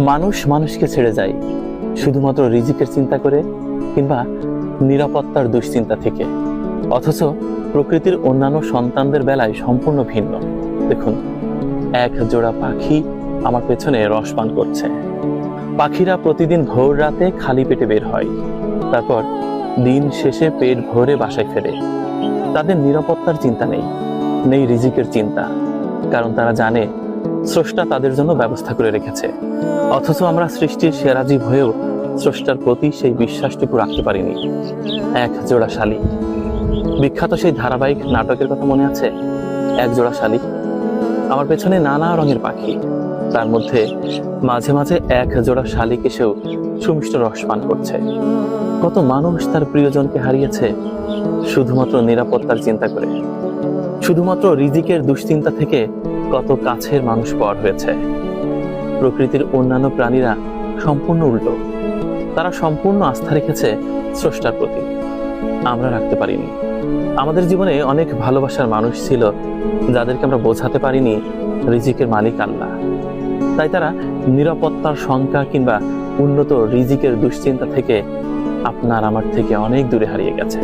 মানুষ মানুষকে ছেড়ে যায় শুধুমাত্র রিজিকের চিন্তা করে কিংবা নিরাপত্তার দুশ্চিন্তা থেকে, অথচ প্রকৃতির অন্যান্য সন্তানদের বেলায় সম্পূর্ণ ভিন্ন। দেখুন, এক জোড়া পাখি আমার পেছনে রস পান করছে। পাখিরা প্রতিদিন ভোর রাতে খালি পেটে বের হয়, তারপর দিন শেষে পেট ভরে বাসায় ফেরে। তাদের নিরাপত্তার চিন্তা নেই, নেই রিজিকের চিন্তা, কারণ তারা জানে স্রষ্টা তাদের জন্য ব্যবস্থা করে রেখেছে। অথচ আমরা সৃষ্টির সেরা জীব হয়েও স্রষ্টার প্রতি সেই বিশ্বাসটুকু রাখতে পারিনি। এক জোড়া শালিক, বিখ্যাত সেই ধারাবাহিক নাটকের কথা মনে আছে? এক জোড়া শালিক। আমার পেছনে নানা রঙের পাখি, তার মধ্যে মাঝে মাঝে এক জোড়া শালিক এসেও সুমিষ্ট রস পান করছে। কত মানুষ তার প্রিয়জনকে হারিয়েছে শুধুমাত্র নিরাপত্তার চিন্তা করে, শুধুমাত্র রিজিকের দুশ্চিন্তা থেকে কত কাছের মানুষ পর হয়েছে। প্রকৃতির অন্যান্য প্রাণীরা সম্পূর্ণ উল্টো, তারা সম্পূর্ণ আস্থা রেখেছে স্রষ্টার প্রতি, আমরা রাখতে পারিনি। আমাদের জীবনে অনেক ভালোবাসার মানুষ ছিল যাদেরকে আমরা বোঝাতে পারিনি রিজিকের মালিক আল্লাহ। তাই তারা নিরাপত্তার শঙ্কা কিংবা উন্নত রিজিকের দুশ্চিন্তা থেকে আপনার আমার থেকে অনেক দূরে হারিয়ে গেছে।